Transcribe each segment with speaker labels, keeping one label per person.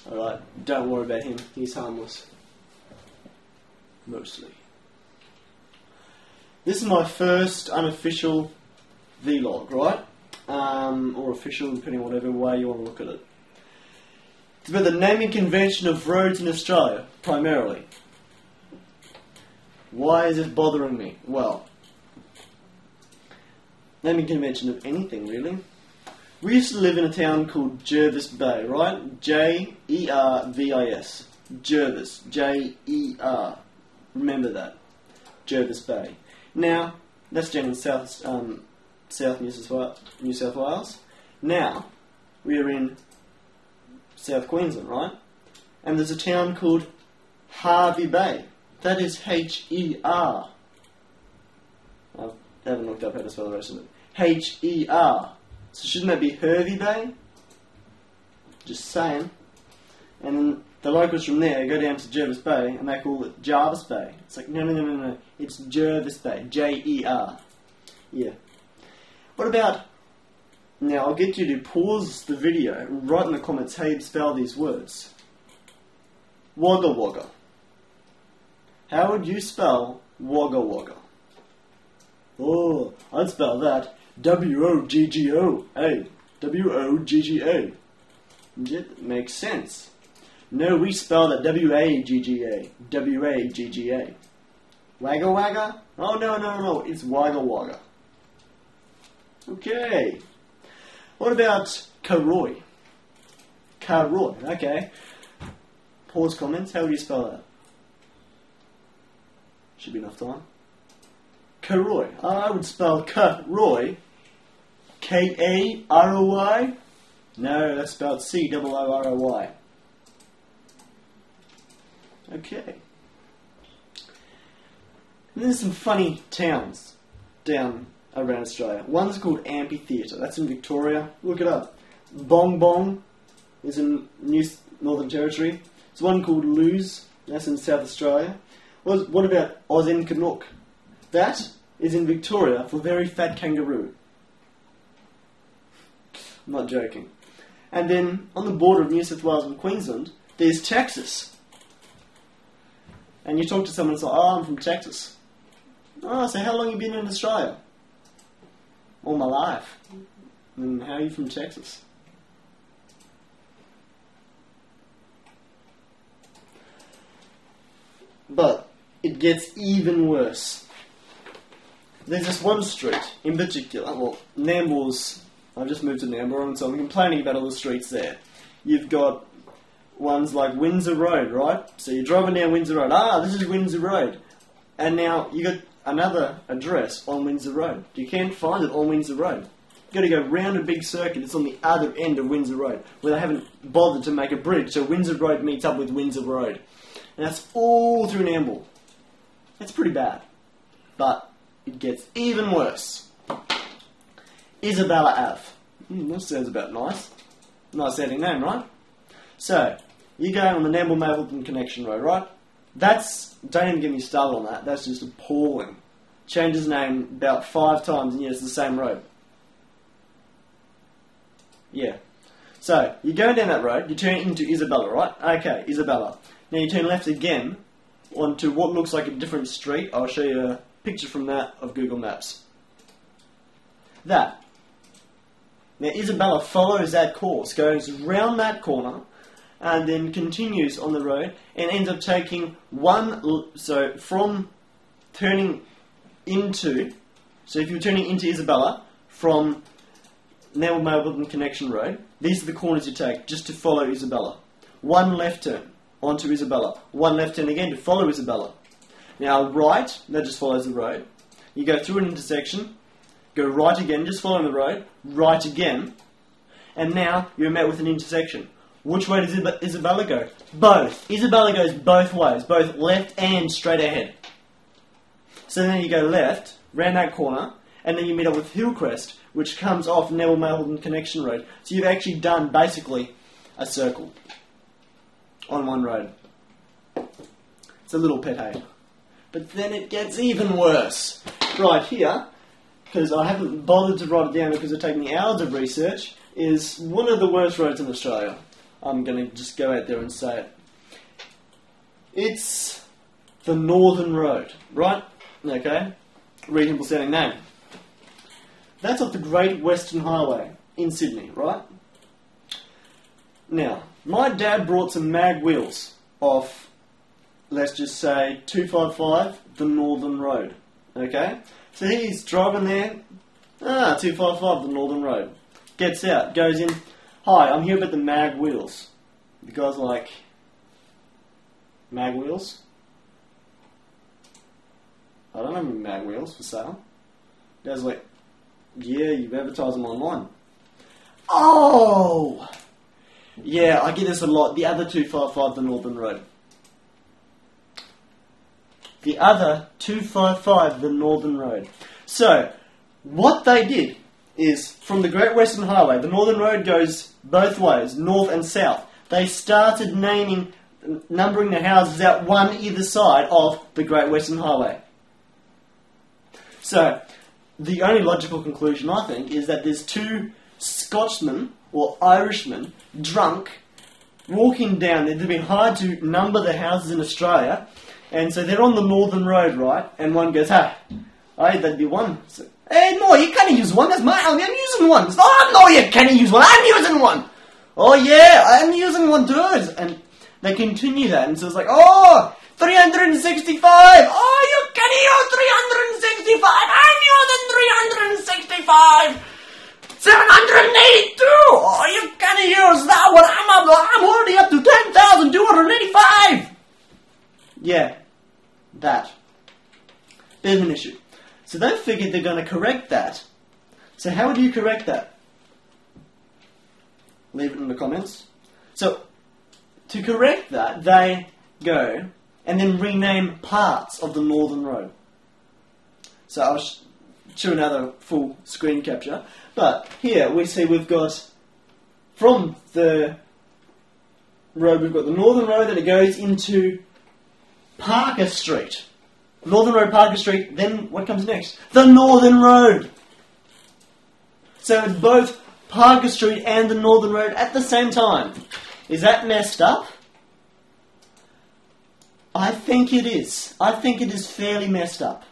Speaker 1: Alright, don't worry about him, he's harmless. Mostly. This is my first unofficial vlog, right? Or official, depending on whatever way you want to look at it. It's about the naming convention of roads in Australia, primarily. Why is this bothering me? Well, naming convention of anything, really. We used to live in a town called Jervis Bay, right? J-E-R-V-I-S. Jervis. J-E-R. Remember that. Jervis Bay. Now, that's down in South New South Wales. Now, we are in South Queensland, right? And there's a town called Hervey Bay. That is H-E-R. I haven't looked up how to spell the rest of it. H-E-R. So shouldn't that be Hervey Bay? Just saying. And then the locals from there go down to Jervis Bay and they call it Jarvis Bay. It's like, no. It's Jervis Bay. J-E-R. Yeah. What about... Now, I'll get you to pause the video and write in the comments how you spell these words. Wagga Wagga. How would you spell Wagga Wagga? Oh, I'd spell that W-O-G-G-O-A. W-O-G-G-A. It makes sense. No, we spell that W-A-G-G-A. W-A-G-G-A. Wagga Wagga? Oh, no. It's Wagga Wagga. Okay. What about Karoy? Karoy, okay. Pause comments. How would you spell that? Should be enough time. Karoy. I would spell Karoy. K-A-R-O-Y? No, that's spelled C-O-O-R-O-Y. Okay. And there's some funny towns down around Australia. One's called Amphitheatre. That's in Victoria. Look it up. Bong Bong is in Northern Territory. There's one called Lose. That's in South Australia. What about Ozenkanuk? That is in Victoria for very fat kangaroo. I'm not joking. And then on the border of New South Wales and Queensland, there's Texas. And you talk to someone and say, oh, I'm from Texas. Oh, so how long have you been in Australia? All my life. And how are you from Texas? But it gets even worse. There's this one street in particular. Well, Namble's... I've just moved to Nambour, and so I'm complaining about all the streets there. You've got ones like Windsor Road, right? So you're driving down Windsor Road. Ah, this is Windsor Road. And now you got another address on Windsor Road. You can't find it on Windsor Road. You've got to go round a big circuit. It's on the other end of Windsor Road, where they haven't bothered to make a bridge, so Windsor Road meets up with Windsor Road. And that's all through Nambour. That's pretty bad. But it gets even worse. Isabella Ave. That sounds about nice. Nice sounding name, right? So, you go on the Nambour-Mapleton Connection Road, right? Don't even get me started on that. That's just appalling. Changes name about 5 times and yet it's the same road. Yeah. So, you're going down that road, you turn into Isabella, right? Okay, Isabella. Now you turn left again onto what looks like a different street. I'll show you a picture from that of Google Maps. That. Now Isabella follows that course, goes round that corner, and then continues on the road, and ends up taking so from turning into, so if you're turning into Isabella from Nambour-Mapleton Connection Road, these are the corners you take just to follow Isabella. One left turn onto Isabella, one left turn again to follow Isabella. Now right, that just follows the road. You go through an intersection, go right again, just following the road, right again, and now you're met with an intersection. Which way does Isabella go? Both. Isabella goes both ways, both left and straight ahead. So then you go left, round that corner, and then you meet up with Hillcrest, which comes off Nambour-Mapleton Connection Road. So you've actually done, basically, a circle on one road. It's a little pet hate. But then it gets even worse. Right here, because I haven't bothered to write it down because it took me hours of research, is one of the worst roads in Australia. I'm going to just go out there and say it. It's the Northern Road, right? Okay, reasonable sounding name. That's off the Great Western Highway in Sydney, right? Now, my dad brought some mag wheels off, let's just say, 255, the Northern Road, okay? So he's driving there, 255, the Northern Road. Gets out, goes in, hi, I'm here about the mag wheels. The guy's like, mag wheels? I don't have any mag wheels for sale. The guy's like, yeah, you advertise them online. Oh! Yeah, I get this a lot. The other 255, the Northern Road. The other 255, the Northern Road. So, what they did is, from the Great Western Highway, the Northern Road goes both ways, north and south. They started numbering the houses out one either side of the Great Western Highway. So, the only logical conclusion, I think, is that there's two Scotchmen or Irishmen, drunk, walking down there. They've been hired to number the houses in Australia, and so they're on the Northern Road, right? And one goes, hey, that'd be one. So, hey, no, you can't use one. That's my house. I'm using one. Oh, no, you can't use one. I'm using one. Oh, yeah, I'm using one too. And they continue that, and so it's like, 365. Oh, you can use 365. I'm using 365. 782! Oh, you can't use that one. I'm already up to 10,285! Yeah, that. Bit of an issue. So they figured they're going to correct that. So how would you correct that? Leave it in the comments. So, to correct that, they go and then rename parts of the Northern Road. So I'll show another full screen capture. But here we see we've got, from the road, we've got the Northern Road, and it goes into Parker Street. Northern Road, Parker Street, then what comes next? The Northern Road! So it's both Parker Street and the Northern Road at the same time. Is that messed up? I think it is. I think it is fairly messed up.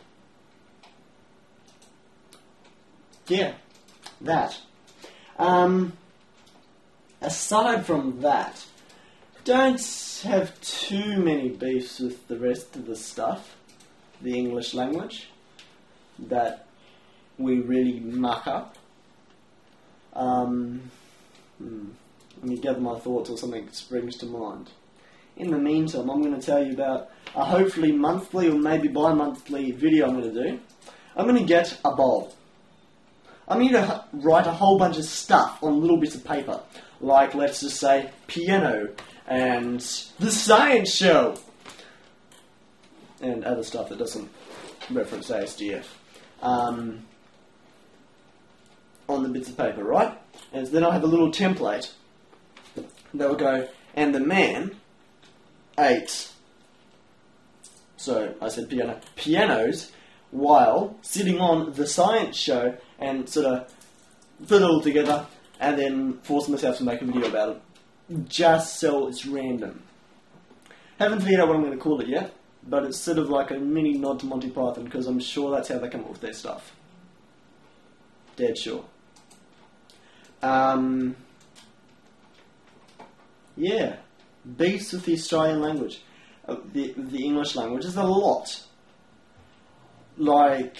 Speaker 1: Yeah. That. Aside from that, don't have too many beefs with the rest of the stuff, the English language, that we really muck up. Let me gather my thoughts or something springs to mind. In the meantime, I'm going to tell you about a hopefully monthly or maybe bi-monthly video I'm going to do. I'm going to get a bowl. I'm going to write a whole bunch of stuff on little bits of paper, like, let's just say, piano, and the science show, and other stuff that doesn't reference ASDF, on the bits of paper, right? And then I'll have a little template that will go, and the man ate, so I said pianos, while sitting on the science show, and sort of put it all together, and then force myself to make a video about it. Just so it's random. Haven't figured out what I'm going to call it yet, but it's sort of like a mini nod to Monty Python, because I'm sure that's how they come up with their stuff. Dead sure. Yeah. Beefs with the Australian language. The English language is a lot. Like,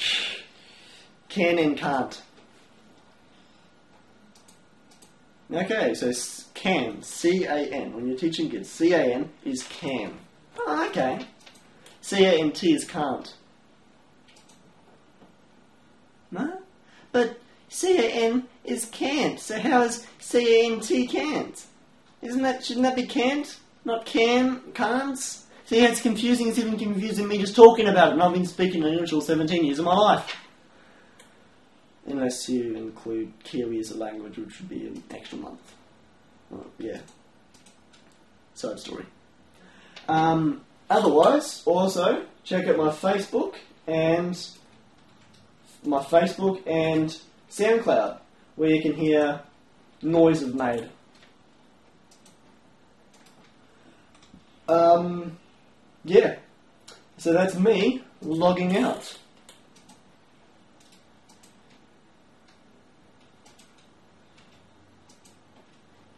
Speaker 1: can and can't. Okay, so can, C-A-N. When you're teaching kids, C-A-N is can. Oh, okay. C-A-N-T is can't. No? But C-A-N is can't. So how is C-A-N-T can't? Shouldn't that be can't? Not can't? See how it's confusing? It's even confusing me just talking about it, and I've been speaking in English all 17 years of my life. Unless you include Kiwi as a language, which would be an extra month. Yeah. Side story. Otherwise, also, check out my Facebook and Soundcloud, where you can hear noise I've made. Yeah. So that's me logging out.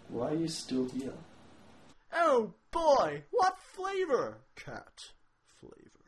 Speaker 1: Why are you still here?
Speaker 2: Oh boy, what flavor? Cat flavor.